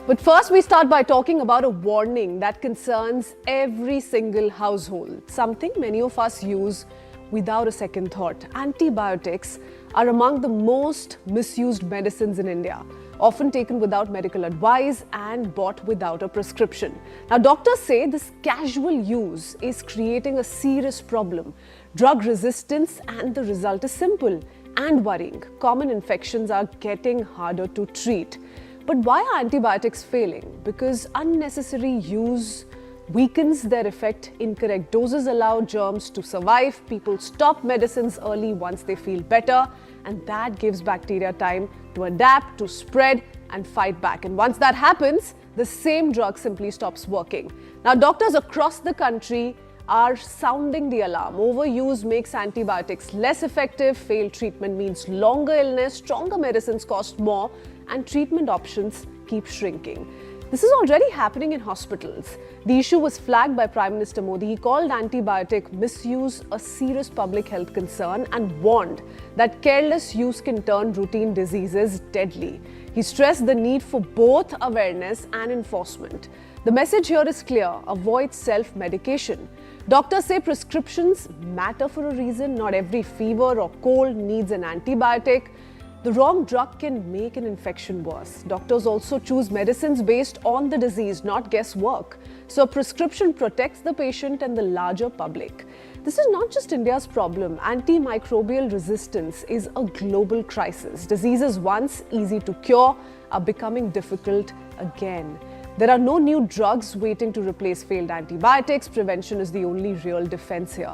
But first, we start by talking about a warning that concerns every single household, something many of us use without a second thought. Antibiotics are among the most misused medicines in India, often taken without medical advice and bought without a prescription. Now, doctors say this casual use is creating a serious problem, drug resistance, and the result is simple and worrying. Common infections are getting harder to treat. But why are antibiotics failing? Because unnecessary use weakens their effect, incorrect doses allow germs to survive, people stop medicines early once they feel better, and that gives bacteria time to adapt, to spread and fight back. And once that happens, the same drug simply stops working. Now, doctors across the country are sounding the alarm. Overuse makes antibiotics less effective, failed treatment means longer illness, stronger medicines cost more, and treatment options keep shrinking. This is already happening in hospitals. The issue was flagged by Prime Minister Modi. He called antibiotic misuse a serious public health concern and warned that careless use can turn routine diseases deadly. He stressed the need for both awareness and enforcement. The message here is clear: avoid self-medication. Doctors say prescriptions matter for a reason. Not every fever or cold needs an antibiotic. The wrong drug can make an infection worse. Doctors also choose medicines based on the disease, not guesswork. So a prescription protects the patient and the larger public. This is not just India's problem. Antimicrobial resistance is a global crisis. Diseases once easy to cure are becoming difficult again. There are no new drugs waiting to replace failed antibiotics. Prevention is the only real defense here.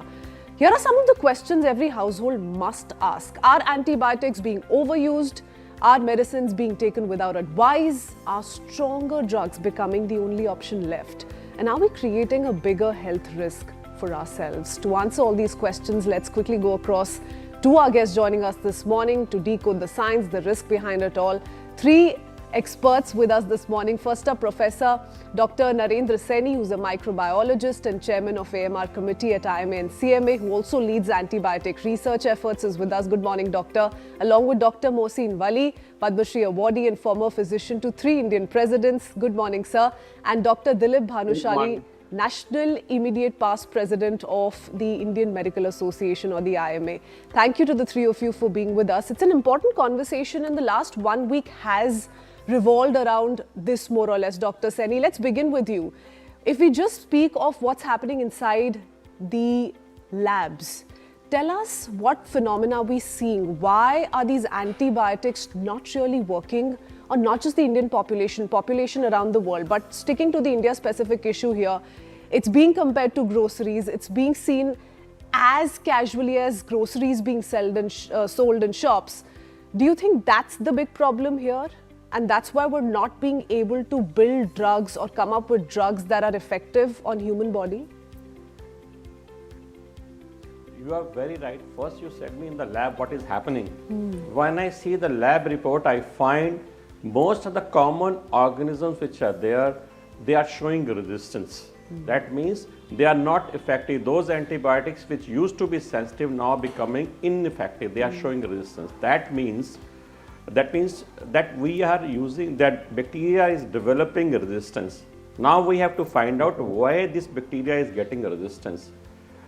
Here are some of the questions every household must ask. Are antibiotics being overused? Are medicines being taken without advice? Are stronger drugs becoming the only option left? And are we creating a bigger health risk for ourselves? To answer all these questions, let's quickly go across to our guests joining us this morning to decode the science, the risk behind it all. Three experts with us this morning. First up, Professor Dr. Narendra Saini, who's a microbiologist and chairman of AMR committee at IMA and CMA, who also leads antibiotic research efforts, is with us. Good morning, doctor. Along with Dr. Mohsin Wali, Padma Shri awardee and former physician to 3 Indian presidents. Good morning, sir. And Dr. Dilip Bhanushali, National Immediate Past President of the Indian Medical Association, or the IMA. Thank you to the three of you for being with us. It's an important conversation, and the last 1 week has revolved around this more or less. Dr. Saini, let's begin with you. If we just speak of what's happening inside the labs, tell us what phenomena we're seeing. Why are these antibiotics not really working on not just the Indian population around the world, but sticking to the India-specific issue here? It's being compared to groceries. It's being seen as casually as groceries being sold in shops. Do you think that's the big problem here? And that's why we're not being able to build drugs or come up with drugs that are effective on human body? You are very right. First, you said me in the lab what is happening. When I see the lab report, I find most of the common organisms which are there, they are showing resistance. That means they are not effective. Those antibiotics which used to be sensitive now becoming ineffective. They are showing resistance. That means that we are using, that bacteria is developing resistance. Now we have to find out why this bacteria is getting resistance.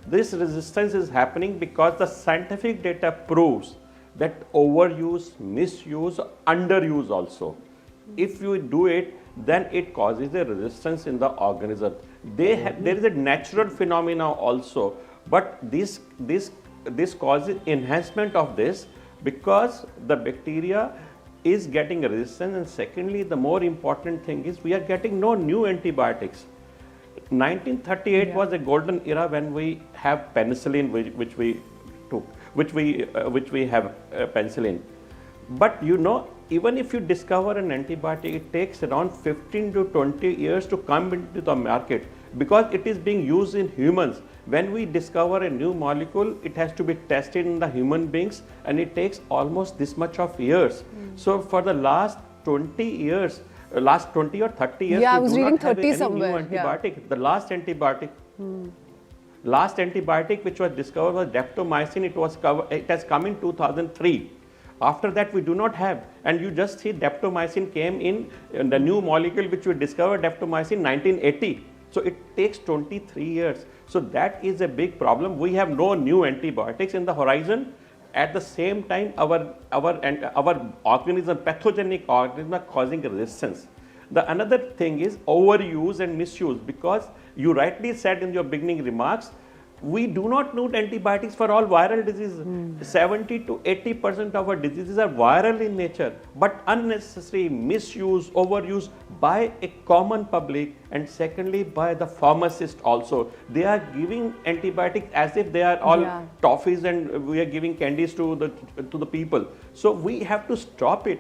This resistance is happening because the scientific data proves that overuse, misuse, underuse also. If you do it, then it causes a resistance in the organism. There is a natural phenomena also, but this causes enhancement of this, because the bacteria is getting resistance. And secondly, the more important thing is we are getting no new antibiotics. 1938 was a golden era when we have penicillin, which we have penicillin. But you know, even if you discover an antibiotic, it takes around 15 to 20 years to come into the market, because it is being used in humans. When we discover a new molecule, it has to be tested in the human beings, and it takes almost this much of years. So for the last 20 years, last 20 or 30 years, I we was do reading not have 30 any somewhere. new antibiotic. The last antibiotic which was discovered was daptomycin. It has come in 2003. After that, we do not have. And you just see daptomycin came in the new molecule which we discovered, daptomycin 1980. So it takes 23 years. So that is a big problem. We have no new antibiotics in the horizon. At the same time, our organism, pathogenic organisms are causing resistance. The another thing is overuse and misuse, because you rightly said in your beginning remarks, we do not need antibiotics for all viral diseases. 70 to 80% of our diseases are viral in nature, but unnecessary misuse, overuse by a common public, and secondly by the pharmacist also. They are giving antibiotics as if they are all toffees and we are giving candies to the people. So we have to stop it.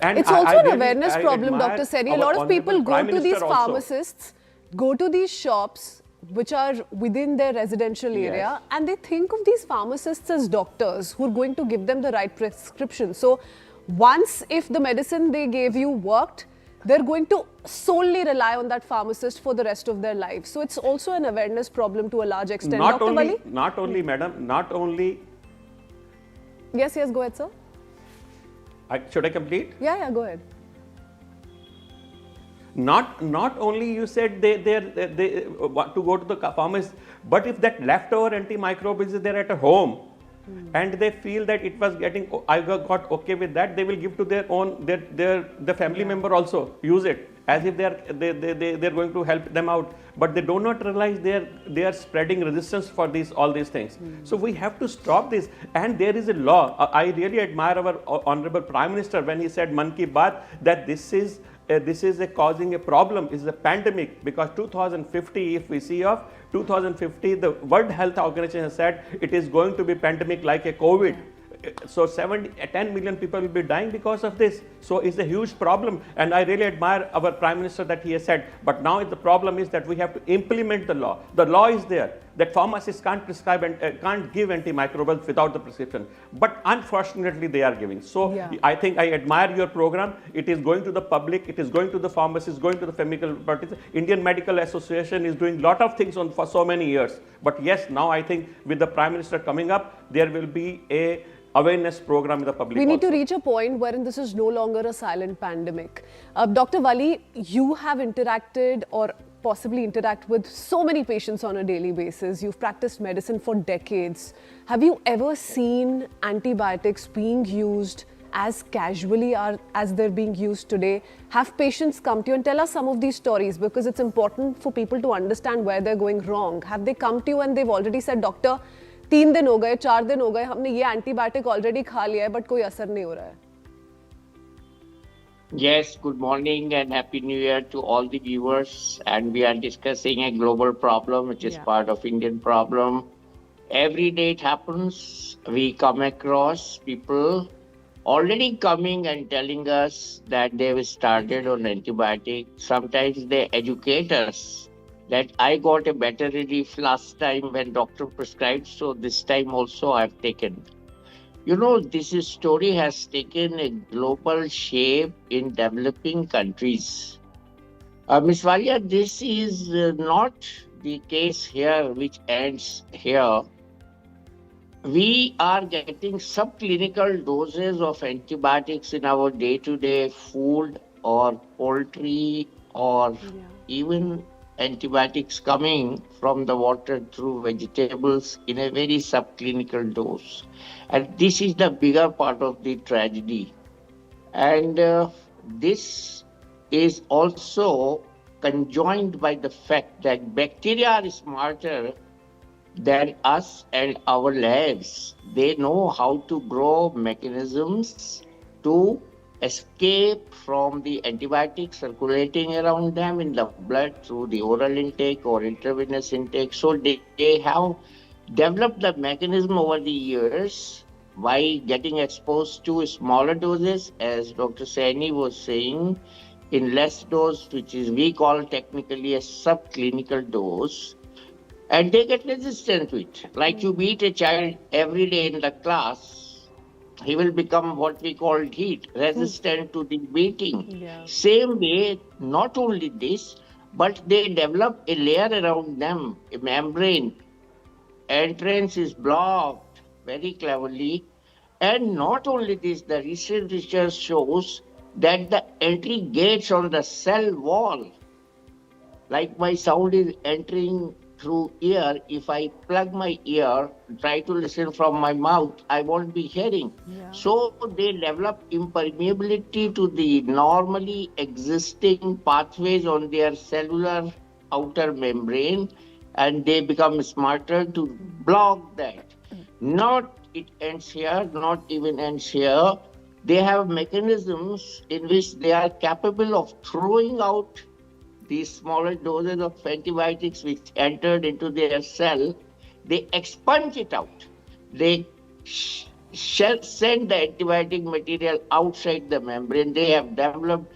And it's also an awareness problem, Dr. Seri. A lot of people go to these pharmacists, go to these shops which are within their residential area, and they think of these pharmacists as doctors who are going to give them the right prescription. So once if the medicine they gave you worked, they're going to solely rely on that pharmacist for the rest of their life. So it's also an awareness problem to a large extent. Not Dr. only, Wali? not only, madam, not only. Yes, go ahead, sir. Should I complete? Yeah, go ahead. Not only you said they want to go to the pharmacist, but if that leftover antimicrobials is there at home, and they feel that it was getting, I got okay with that, they will give to their own their family member also use it as if they're going to help them out, but they do not realize they are spreading resistance for all these things. So we have to stop this, and there is a law. I really admire our honorable Prime Minister when he said Man Ki Baat that this is causing a problem, is a pandemic, because 2050, if we see of 2050, the World Health Organization has said it is going to be pandemic like a COVID. So 10 million people will be dying because of this. So it's a huge problem, and I really admire our Prime Minister that he has said. But now the problem is that we have to implement the law. The law is there that pharmacists can't prescribe and can't give antimicrobials without the prescription. But unfortunately, they are giving. So I think I admire your program. It is going to the public. It is going to the pharmacists, going to the chemical parties. Indian Medical Association is doing a lot of things for so many years. But yes, now I think with the Prime Minister coming up, there will be a awareness program in the public. We need to reach a point wherein this is no longer a silent pandemic. Dr. Wali, you have interacted or possibly interact with so many patients on a daily basis. You've practiced medicine for decades. Have you ever seen antibiotics being used as casually as they're being used today? Have patients come to you, and tell us some of these stories, because it's important for people to understand where they're going wrong. Have they come to you and they've already said, Doctor, 3 दिन हो गए, 4 दिन हो गए, हमने ये antibiotic already खा लिया है, बट कोई असर नहीं हो रहा है? Yes, good morning and happy new year to all the viewers. And we are discussing a global problem, which is part of Indian problem. Every day it happens, we come across people already coming and telling us that they've started on antibiotic. Sometimes they educate us that I got a better relief last time when doctor prescribed, so this time also I've taken. You know, this story has taken a global shape in developing countries. Ms. Valia, this is not the case here which ends here. We are getting subclinical doses of antibiotics in our day-to-day food or poultry, or even antibiotics coming from the water through vegetables in a very subclinical dose. And this is the bigger part of the tragedy. And this is also conjoined by the fact that bacteria are smarter than us and our labs. They know how to grow mechanisms to escape from the antibiotics circulating around them in the blood through the oral intake or intravenous intake. So they have developed the mechanism over the years by getting exposed to smaller doses, as Dr. Saini was saying, in less dose, which is we call technically a subclinical dose, and they get resistant to it. Like you beat a child every day in the class, he will become what we call heat, resistant to the beating. Same way, not only this, but they develop a layer around them, a membrane. Entrance is blocked very cleverly, And not only this, the recent research shows that the entry gates on the cell wall, like my sound is entering through ear, if I plug my ear, try to listen from my mouth, I won't be hearing. Yeah. So they develop impermeability to the normally existing pathways on their cellular outer membrane, and they become smarter to block that. Not it ends here, not even ends here. They have mechanisms in which they are capable of throwing out these smaller doses of antibiotics which entered into their cell, they expunge it out. They send the antibiotic material outside the membrane. They have developed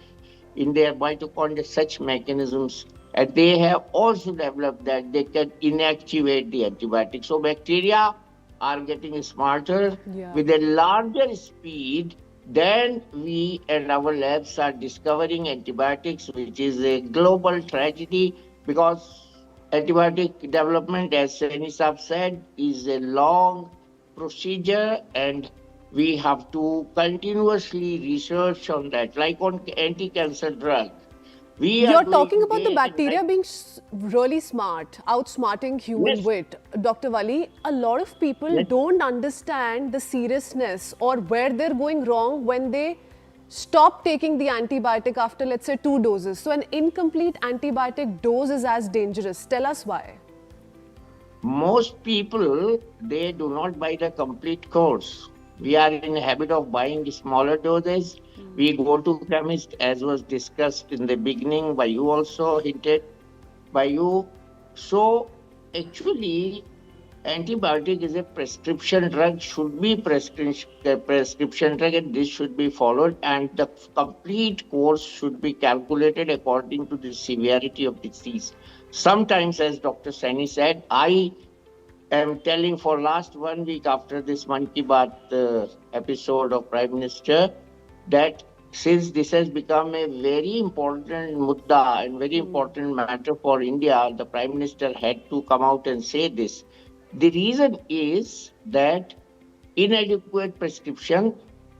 in their mitochondria such mechanisms, and they have also developed that they can inactivate the antibiotic. So bacteria are getting smarter with a larger speed. Then we and our labs are discovering antibiotics, which is a global tragedy because antibiotic development, as Saini said, is a long procedure, and we have to continuously research on that, like on anti-cancer drug. You're talking about the bacteria being really smart, outsmarting human wit. Dr. Wali, a lot of people don't understand the seriousness or where they're going wrong when they stop taking the antibiotic after, let's say, 2 doses. So an incomplete antibiotic dose is as dangerous. Tell us why. Most people, they do not buy the complete course. We are in the habit of buying smaller doses. We go to chemist, as was discussed in the beginning by you, also hinted by you. So actually, antibiotic is a prescription drug, should be prescription drug, and this should be followed, and the complete course should be calculated according to the severity of disease. Sometimes, as Dr. Saini said, I am telling for last 1 week after this Mann Ki Baat episode of Prime Minister that since this has become a very important mudda and very important matter for India, the Prime Minister had to come out and say this. The reason is that inadequate prescription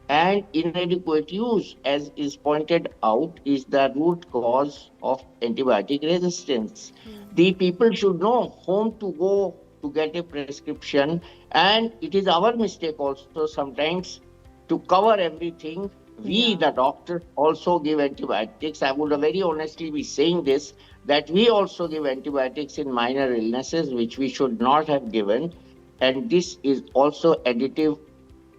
and inadequate use, as is pointed out, is the root cause of antibiotic resistance. The people should know whom to go to get a prescription, and it is our mistake also sometimes to cover everything. We, the doctors, also give antibiotics. I would very honestly be saying this, that we also give antibiotics in minor illnesses, which we should not have given. And this is also additive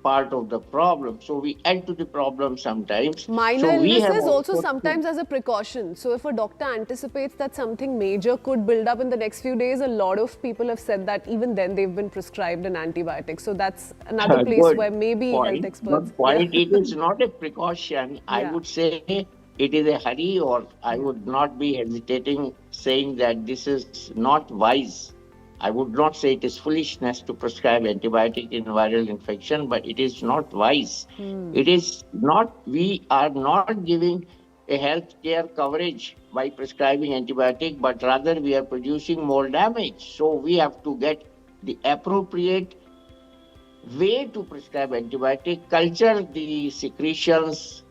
part of the problem. So we add to the problem sometimes. Minor illnesses also sometimes as a precaution. So if a doctor anticipates that something major could build up in the next few days, a lot of people have said that even then they've been prescribed an antibiotic. So that's another place where maybe health experts... It is not a precaution. I would say it is a hurry, or I would not be hesitating saying that this is not wise. I would not say it is foolishness to prescribe antibiotic in viral infection, but it is not wise. It is not, we are not giving a healthcare coverage by prescribing antibiotic, but rather we are producing more damage. So we have to get the appropriate way to prescribe antibiotic, culture the secretions,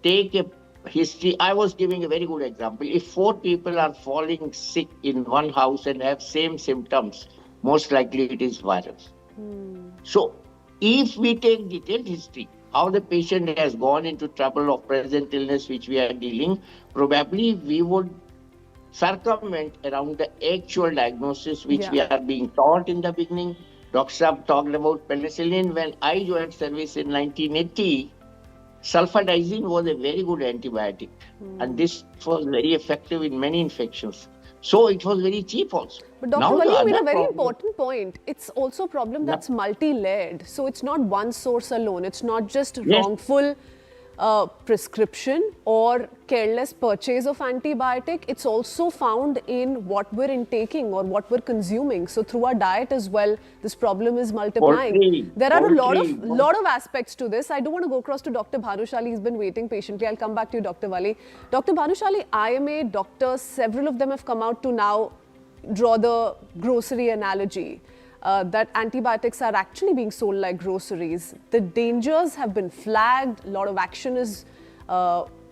take a history. I was giving a very good example. If 4 people are falling sick in one house and have same symptoms, most likely it is viral. So if we take detailed history, how the patient has gone into trouble of present illness which we are dealing, probably we would circumvent around the actual diagnosis which we are being taught in the beginning. Dr. Saab talked about penicillin. When I joined service in 1980, sulfadizine was a very good antibiotic, and this was very effective in many infections. So it was very cheap also. But Dr. Wali, you made a very important point. It's also a problem that's multi-layered. So it's not one source alone. It's not just wrongful prescription or careless purchase of antibiotic. It's also found in what we're intaking or what we're consuming. So through our diet as well, this problem is multiplying. There are a lot of aspects to this. I do want to go across to Dr. Bhanushali. He's been waiting patiently. I'll come back to you, Dr. Wali. Dr. Bhanushali, IMA doctors, several of them have come out to now draw the grocery analogy. that antibiotics are actually being sold like groceries. The dangers have been flagged, a lot of action is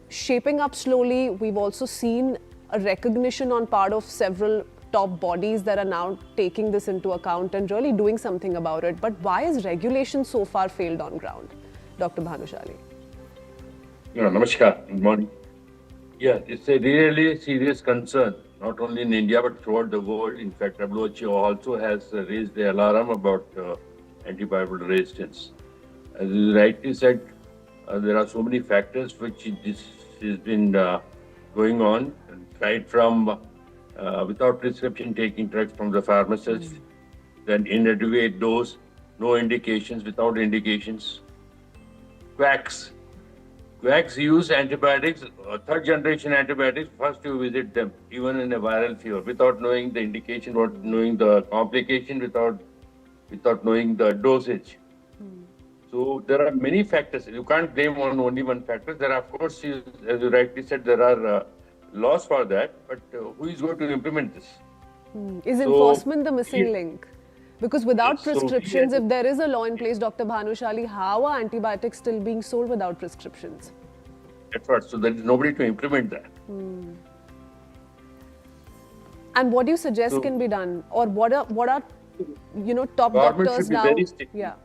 shaping up slowly. We've also seen a recognition on part of several top bodies that are now taking this into account and really doing something about it. But why has regulation so far failed on ground? Dr. Bhanushali. Namaskar. Good morning. Yeah, it's a really serious concern, not only in India but throughout the world. In fact, WHO also has raised the alarm about antibiotic resistance. As you rightly said, there are so many factors which this has been going on, right from without prescription taking drugs from the pharmacist, then inadequate dose, no indications, without indications, quacks. Quacks use antibiotics, third generation antibiotics, first you visit them, even in a viral fever, without knowing the indication, without knowing the complication, without knowing the dosage. So there are many factors. You can't blame on only one factor. There are, of course, as you rightly said, there are laws for that, but who is going to implement this? Is enforcement the missing link? Because without prescriptions, if there is a law in place, Dr. Bhanushali, how are antibiotics still being sold without prescriptions? That's right. So there is nobody to implement that. And what do you suggest can be done? Or what are top Government doctors should be now? very strict. Yeah.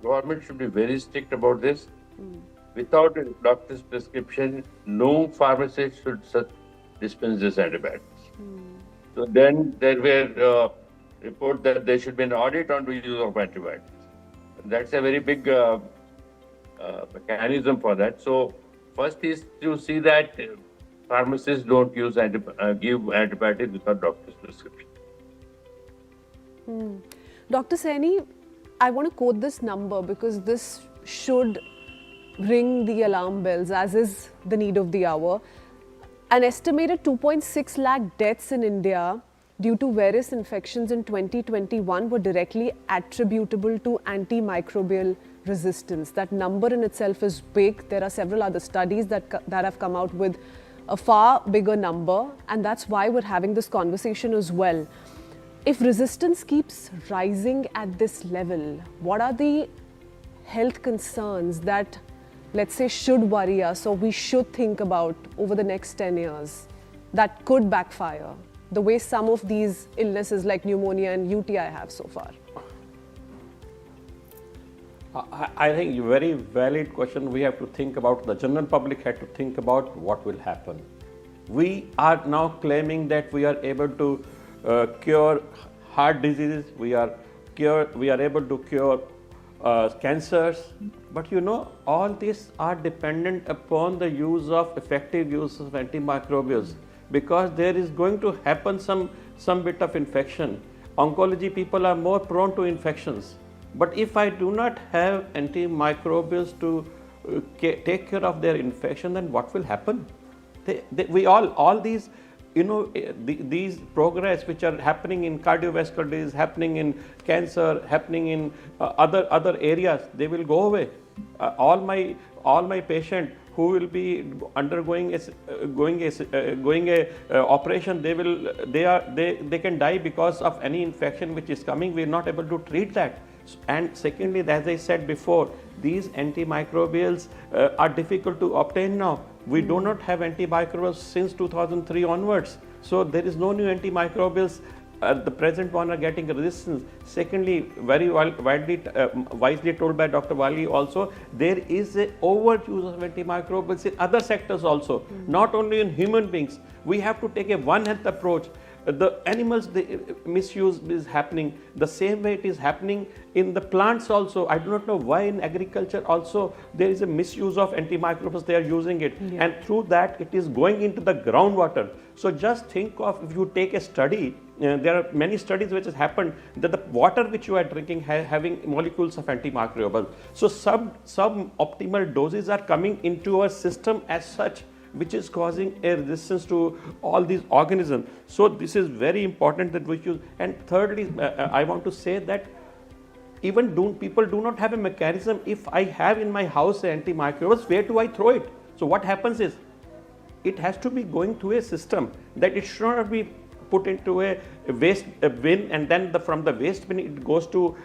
Government should be very strict about this. Without a doctor's prescription, no pharmacist should dispense this antibiotics. So then there were reports that there should be an audit on the use of antibiotics. And that's a very big mechanism for that. So first is to see that pharmacists don't use give antibiotics without doctor's prescription. Dr. Saini, I want to quote this number because this should ring the alarm bells, as is the need of the hour. An estimated 2.6 lakh deaths in India due to various infections in 2021 were directly attributable to antimicrobial resistance. That number in itself is big. There are several other studies that have come out with a far bigger number, and that's why we're having this conversation as well. If resistance keeps rising at this level, what are the health concerns that, let's say, should worry us or we should think about over the next 10 years that could backfire, the way some of these illnesses like pneumonia and UTI have so far? I think very valid question. We have to think about, the general public had to think about what will happen. We are now claiming that we are able to cure heart diseases, we are able to cure cancers, but all these are dependent upon the effective use of antimicrobials, because there is going to happen some bit of infection. Oncology people are more prone to infections, but if I do not have antimicrobials to take care of their infection, then what will happen? All these these progress which are happening in cardiovascular disease, happening in cancer, happening in other areas, they will go away. All my patient who will be undergoing a operation, they can die because of any infection which is coming. We are not able to treat that. And secondly, as I said before, these antimicrobials are difficult to obtain now. We do not have antimicrobials since 2003 onwards. So there is no new antimicrobials. The present one are getting resistance. Secondly, very wisely told by Dr. Wali also, there is a overuse of antimicrobials in other sectors also, not only in human beings. We have to take a One Health approach. The animals, the misuse is happening. The same way it is happening in the plants also. I do not know why in agriculture also there is a misuse of antimicrobials. They are using it, and through that it is going into the groundwater. So just think of, if you take a study, there are many studies which has happened that the water which you are drinking having molecules of antimicrobial. So suboptimal doses are coming into our system as such, which is causing a resistance to all these organisms. So this is very important that we use. And thirdly, I want to say that even people do not have a mechanism. If I have in my house antimicrobials, where do I throw it? So what happens is, it has to be going through a system, that it should not be put into a waste bin, and then from the waste bin it goes to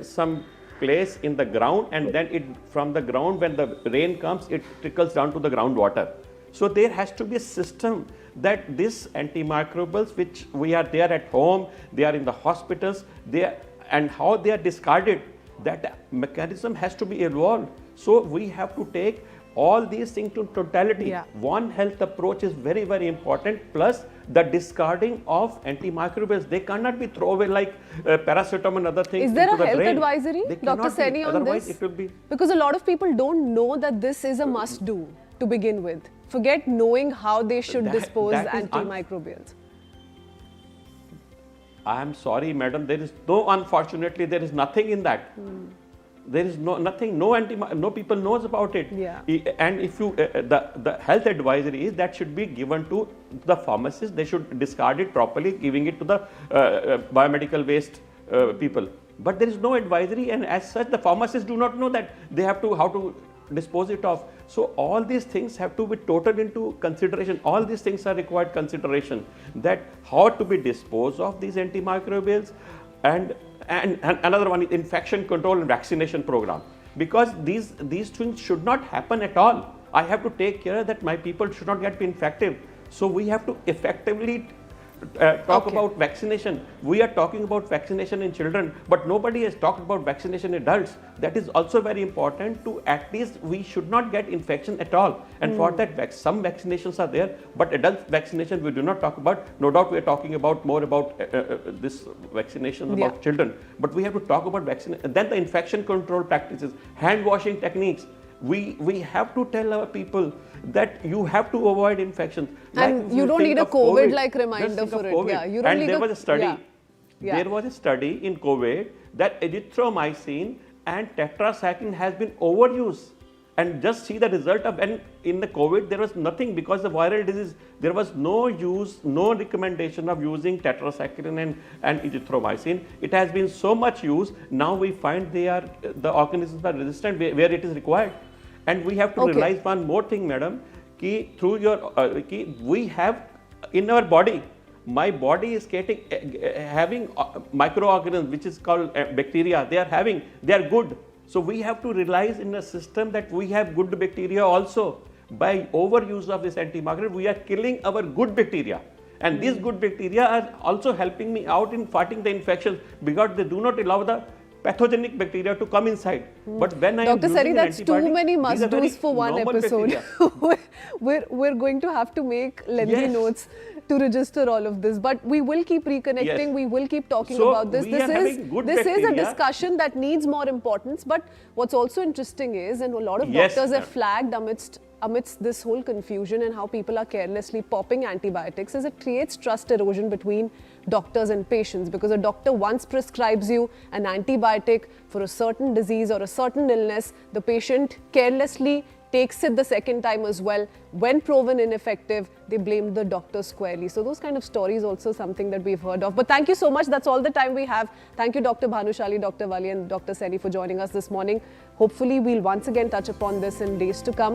some place in the ground, and then from the ground, when the rain comes, it trickles down to the groundwater. So there has to be a system that this antimicrobials, which we are there at home, they are in the hospitals, and how they are discarded, that mechanism has to be evolved. So we have to take all these things to totality. Yeah. One health approach is very, very important, plus the discarding of antimicrobials. They cannot be thrown away like paracetamol and other things. Is there into a the health brain. advisory, They Dr. cannot be. Saini, on Otherwise this? it will be. Because a lot of people don't know that this is a must-do to begin with. Forget knowing how they should dispose that is antimicrobials. I am sorry, madam. There is no, unfortunately, there is nothing in that. There is nothing. No people knows about it. Yeah. And if you the health advisory is that should be given to the pharmacist. They should discard it properly, giving it to the biomedical waste people. But there is no advisory, and as such, the pharmacists do not know that they have to how to dispose it of. So all these things have to be taken into consideration. All these things are required consideration, that how to be disposed of these antimicrobials, and another one is infection control and vaccination program, because these things should not happen at all. I have to take care that my people should not get infected. So we have to effectively talk about vaccination. We are talking about vaccination in children, but nobody has talked about vaccination in adults. That is also very important. To at least we should not get infection at all. And for that, some vaccinations are there, but adult vaccination we do not talk about. No doubt we are talking about more about this vaccination about children, but we have to talk about vaccination. Then the infection control practices, hand washing techniques. We have to tell our people that you have to avoid infections. And Like you don't need a COVID-like just reminder think of for it. COVID. Yeah, you don't and need there a- was a study. Yeah. There was a study in COVID that erythromycin and tetracycline has been overused. And just see the result of, and in the COVID there was nothing, because the viral disease, there was no use, no recommendation of using tetracycline and erythromycin. It has been so much used. Now we find the organisms are resistant where it is required. And we have to realize one more thing, madam, ki through your, we have in our body, my body is having microorganisms which is called bacteria. They are good. So we have to realize in a system that we have good bacteria also. By overuse of this antimicrobial, we are killing our good bacteria. And these good bacteria are also helping me out in fighting the infections, because they do not allow the pathogenic bacteria to come inside. But when I am Dr. using Sari, an that's too antibiotic, many these are very must-dos for one normal episode. bacteria. we're going to have to make lengthy Yes. notes to register all of this, but we will keep reconnecting. Yes. We will keep talking So about this. we are having good This is a bacteria. discussion that needs more importance. But what's also interesting is, and a lot of Yes, doctors have ma'am. flagged amidst this whole confusion and how people are carelessly popping antibiotics, is it creates trust erosion between doctors and patients, because a doctor once prescribes you an antibiotic for a certain disease or a certain illness, the patient carelessly takes it the second time as well. When proven ineffective, they blame the doctor squarely. So those kind of stories also something that we've heard of. But thank you so much. That's all the time we have. Thank you, Dr. Bhanushali, Dr. Wali and Dr. Saini for joining us this morning. Hopefully, we'll once again touch upon this in days to come.